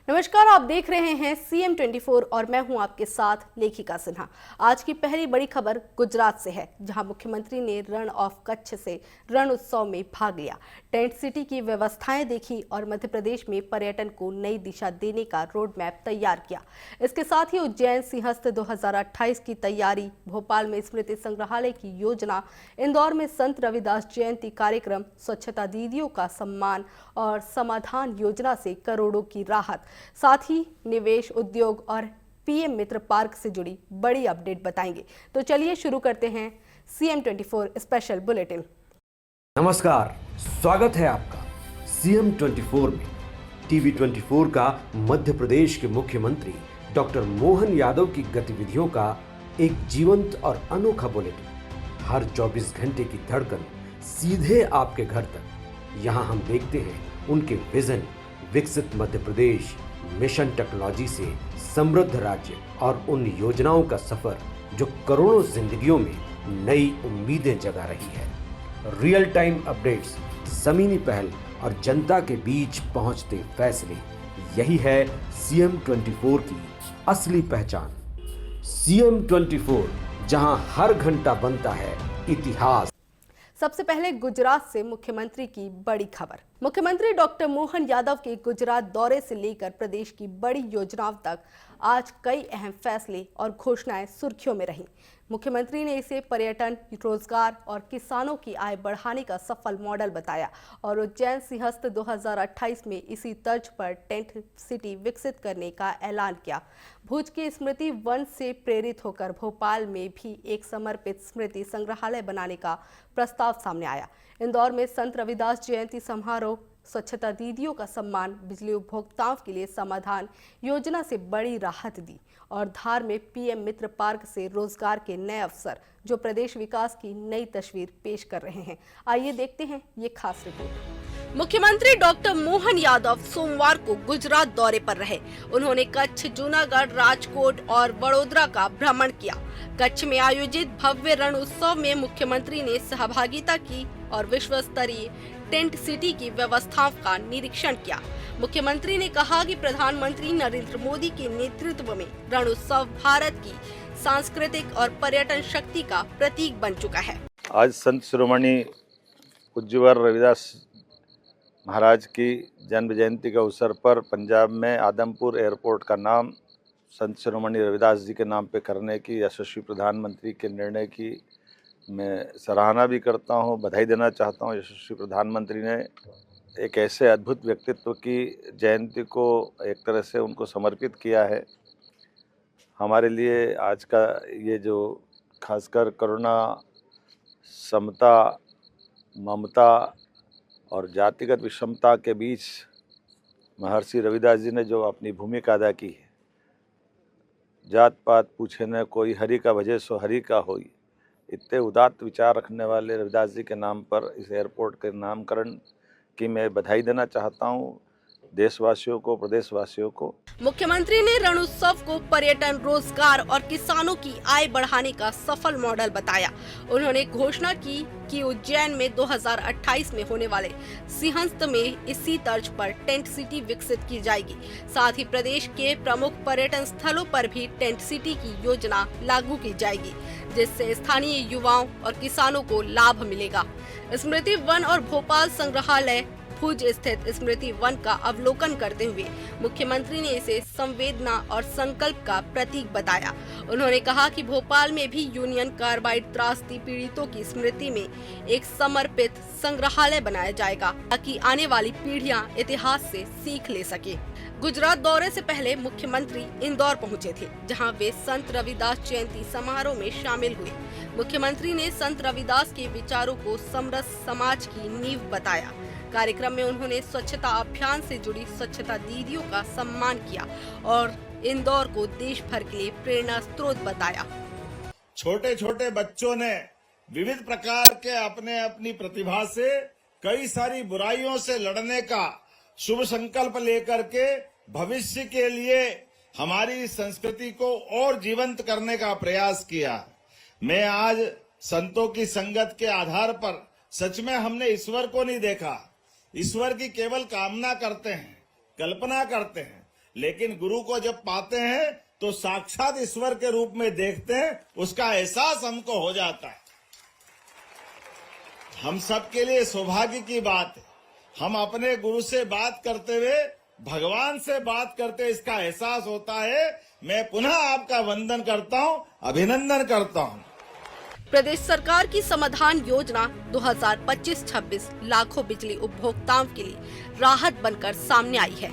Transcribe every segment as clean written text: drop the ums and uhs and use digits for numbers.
नमस्कार, आप देख रहे हैं CM 24 और मैं हूं आपके साथ लेखिका सिन्हा। आज की पहली बड़ी खबर गुजरात से है, जहां मुख्यमंत्री ने रण ऑफ कच्छ से रण उत्सव में भाग लिया, टेंट सिटी की व्यवस्थाएं देखी और मध्य प्रदेश में पर्यटन को नई दिशा देने का रोड मैप तैयार किया। इसके साथ ही उज्जैन सिंहस्थ 2028 की तैयारी, भोपाल में स्मृति संग्रहालय की योजना, इंदौर में संत रविदास जयंती कार्यक्रम, स्वच्छता दीदियों का सम्मान और समाधान योजना से करोड़ों की राहत, साथ ही निवेश, उद्योग और PM मित्र पार्क से जुड़ी बड़ी अपडेट बताएंगे। तो चलिए शुरू करते हैं CM 24 स्पेशल बुलेटिन। नमस्कार, स्वागत है आपका CM 24 में। TV 24 का मध्य प्रदेश के मुख्यमंत्री डॉक्टर मोहन यादव की गतिविधियों का एक जीवंत और अनोखा बुलेटिन। हर 24 घंटे की धड़कन सीधे आपके घर तक। यहाँ हम देखते हैं उनके विजन, विकसित मध्य प्रदेश, मिशन टेक्नोलॉजी से समृद्ध राज्य और उन योजनाओं का सफर जो करोड़ों जिंदगियों में नई उम्मीदें जगा रही है। रियल टाइम अपडेट्स, जमीनी पहल और जनता के बीच पहुंचते फैसले, यही है CM 24 की असली पहचान। CM 24, जहां हर घंटा बनता है इतिहास। सबसे पहले गुजरात से मुख्यमंत्री की बड़ी खबर। मुख्यमंत्री डॉक्टर मोहन यादव के गुजरात दौरे से लेकर प्रदेश की बड़ी योजनाओं तक आज कई अहम फैसले और घोषणाएं सुर्खियों में रहीं। मुख्यमंत्री ने इसे पर्यटन, रोजगार और किसानों की आय बढ़ाने का सफल मॉडल बताया और उज्जैन सिंहस्थ 2028 में इसी तर्ज पर टेंट सिटी विकसित करने का ऐलान किया। भुज के स्मृति वन से प्रेरित होकर भोपाल में भी एक समर्पित स्मृति संग्रहालय बनाने का प्रस्ताव सामने आया। इंदौर में संत रविदास जयंती समारोह, स्वच्छता दीदियों का सम्मान, बिजली उपभोक्ताओं के लिए समाधान योजना से बड़ी राहत दी और धार में PM मित्र पार्क से रोजगार के नए अवसर जो प्रदेश विकास की नई तस्वीर पेश कर रहे हैं। आइए देखते हैं ये खास रिपोर्ट। मुख्यमंत्री डॉक्टर मोहन यादव सोमवार को गुजरात दौरे पर रहे। उन्होंने कच्छ, जूनागढ़, राजकोट और वडोदरा का भ्रमण किया। कच्छ में आयोजित भव्य रण उत्सव में मुख्यमंत्री ने सहभागिता की और विश्व स्तरीय टेंट सिटी की व्यवस्थाओं का निरीक्षण किया। मुख्यमंत्री ने कहा कि प्रधानमंत्री नरेंद्र मोदी के नेतृत्व में रण उत्सव भारत की सांस्कृतिक और पर्यटन शक्ति का प्रतीक बन चुका है। आज संत शिरोमणि पूज्यवर रविदास महाराज की जन्म जयंती के अवसर पर पंजाब में आदमपुर एयरपोर्ट का नाम संत शिरोमणि रविदास जी के नाम पे करने की यशस्वी प्रधानमंत्री के निर्णय की मैं सराहना भी करता हूं, बधाई देना चाहता हूं। यशस्वी प्रधानमंत्री ने एक ऐसे अद्भुत व्यक्तित्व की जयंती को एक तरह से उनको समर्पित किया है। हमारे लिए आज का ये जो खासकर करुणा, समता, ममता और जातिगत विषमता के बीच महर्षि रविदास जी ने जो अपनी भूमिका अदा की है, जात पात पूछे न कोई, हरि का भजे सो हरि का होई, इतने उदात्त विचार रखने वाले रविदास जी के नाम पर इस एयरपोर्ट के नामकरण की मैं बधाई देना चाहता हूं देशवासियों को, प्रदेशवासियों को। मुख्यमंत्री ने रण उत्सव को पर्यटन, रोजगार और किसानों की आय बढ़ाने का सफल मॉडल बताया। उन्होंने घोषणा की कि उज्जैन में 2028 में होने वाले सिंहस्थ में इसी तर्ज पर टेंट सिटी विकसित की जाएगी। साथ ही प्रदेश के प्रमुख पर्यटन स्थलों पर भी टेंट सिटी की योजना लागू की जाएगी, जिससे स्थानीय युवाओं और किसानों को लाभ मिलेगा। स्मृति वन और भोपाल संग्रहालय भुज स्थित स्मृति वन का अवलोकन करते हुए मुख्यमंत्री ने इसे संवेदना और संकल्प का प्रतीक बताया। उन्होंने कहा कि भोपाल में भी यूनियन कार्बाइड त्रासदी पीड़ितों की स्मृति में एक समर्पित संग्रहालय बनाया जाएगा, ताकि आने वाली पीढ़ियां इतिहास से सीख ले सके। गुजरात दौरे से पहले मुख्यमंत्री इंदौर पहुंचे थे, जहां वे संत रविदास जयंती समारोह में शामिल हुए। मुख्यमंत्री ने संत रविदास के विचारों को समरस समाज की नींव बताया। कार्यक्रम में उन्होंने स्वच्छता अभियान से जुड़ी स्वच्छता दीदियों का सम्मान किया और इंदौर को देश भर के लिए प्रेरणा स्रोत बताया। छोटे छोटे बच्चों ने विविध प्रकार के अपने अपनी प्रतिभा से कई सारी बुराइयों से लड़ने का शुभ संकल्प लेकर के भविष्य के लिए हमारी संस्कृति को और जीवंत करने का प्रयास किया। मैं आज संतों की संगत के आधार पर सच में हमने ईश्वर को नहीं देखा, ईश्वर की केवल कामना करते हैं, कल्पना करते हैं, लेकिन गुरु को जब पाते हैं तो साक्षात ईश्वर के रूप में देखते हैं, उसका एहसास हमको हो जाता है। हम सबके लिए सौभाग्य की बात है, हम अपने गुरु से बात करते हुए भगवान से बात करते हुए इसका एहसास होता है। मैं पुनः आपका वंदन करता हूं, अभिनंदन करता हूं। प्रदेश सरकार की समाधान योजना 2025-26 लाखों बिजली उपभोक्ताओं के लिए राहत बनकर सामने आई है।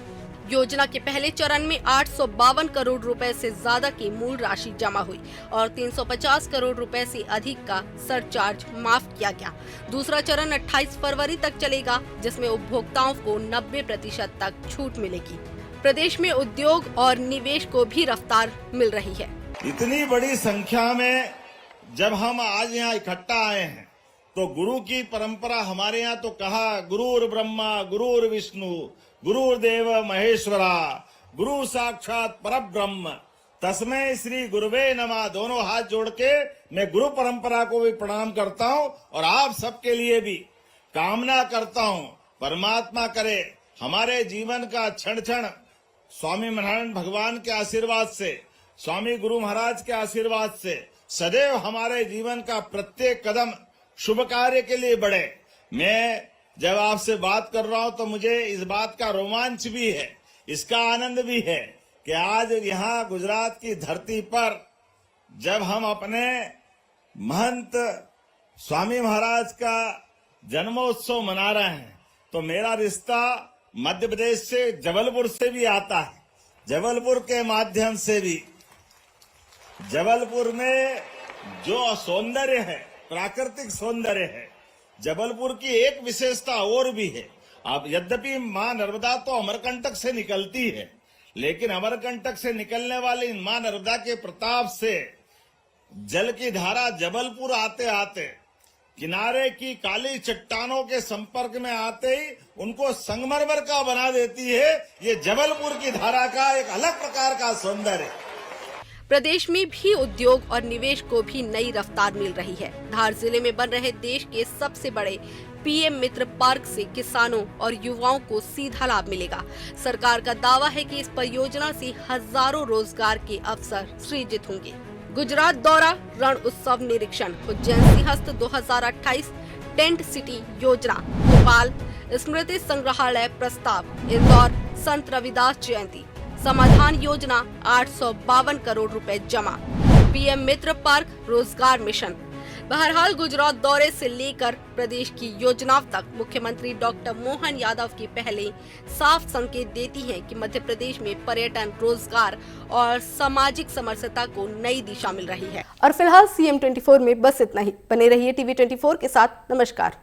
योजना के पहले चरण में 852 करोड़ रुपए से ज्यादा की मूल राशि जमा हुई और 350 करोड़ रुपए से अधिक का सरचार्ज माफ किया गया। दूसरा चरण 28 फरवरी तक चलेगा, जिसमें उपभोक्ताओं को 90% तक छूट मिलेगी। प्रदेश में उद्योग और निवेश को भी रफ्तार मिल रही है। इतनी बड़ी संख्या में जब हम आज यहाँ इकट्ठा आए हैं तो गुरु की परंपरा हमारे यहाँ तो कहा, गुरुर् ब्रह्मा गुरुर् विष्णु गुरुर्देव महेश्वरा गुरु साक्षात परब्रह्म तस्मै श्री गुरुवे नमः। दोनों हाथ जोड़ के मैं गुरु परंपरा को भी प्रणाम करता हूँ और आप सबके लिए भी कामना करता हूँ, परमात्मा करे हमारे जीवन का क्षण क्षण स्वामी नारायण भगवान के आशीर्वाद से, स्वामी गुरु महाराज के आशीर्वाद से सदैव हमारे जीवन का प्रत्येक कदम शुभ कार्य के लिए बढ़े। मैं जब आपसे बात कर रहा हूं तो मुझे इस बात का रोमांच भी है, इसका आनंद भी है कि आज यहाँ गुजरात की धरती पर जब हम अपने महंत स्वामी महाराज का जन्मोत्सव मना रहे हैं तो मेरा रिश्ता मध्य प्रदेश से जबलपुर से भी आता है। जबलपुर के माध्यम से भी जबलपुर में जो सौंदर्य है, प्राकृतिक सौंदर्य है, जबलपुर की एक विशेषता और भी है। अब यद्यपि मां नर्मदा तो अमरकंटक से निकलती है, लेकिन अमरकंटक से निकलने वाली मां नर्मदा के प्रताप से जल की धारा जबलपुर आते आते किनारे की काली चट्टानों के संपर्क में आते ही उनको संगमरमर का बना देती है। ये जबलपुर की धारा का एक अलग प्रकार का सौंदर्य है। प्रदेश में भी उद्योग और निवेश को भी नई रफ्तार मिल रही है। धार जिले में बन रहे देश के सबसे बड़े पीएम मित्र पार्क से किसानों और युवाओं को सीधा लाभ मिलेगा। सरकार का दावा है कि इस परियोजना से हजारों रोजगार के अवसर सृजित होंगे। गुजरात दौरा, रण उत्सव निरीक्षण, उज्जैन सिंहस्थ 2028, टेंट सिटी योजना, भोपाल स्मृति संग्रहालय प्रस्ताव, इंदौर संत रविदास जयंती, समाधान योजना 852 करोड़ रुपए जमा, पीएम मित्र पार्क, रोजगार मिशन। बहरहाल गुजरात दौरे से लेकर प्रदेश की योजनाओं तक मुख्यमंत्री डॉक्टर मोहन यादव की पहले साफ संकेत देती हैं कि मध्य प्रदेश में पर्यटन, रोजगार और सामाजिक समरसता को नई दिशा मिल रही है। और फिलहाल CM 24 में बस इतना ही। बने रहिए TV 24 के साथ। नमस्कार।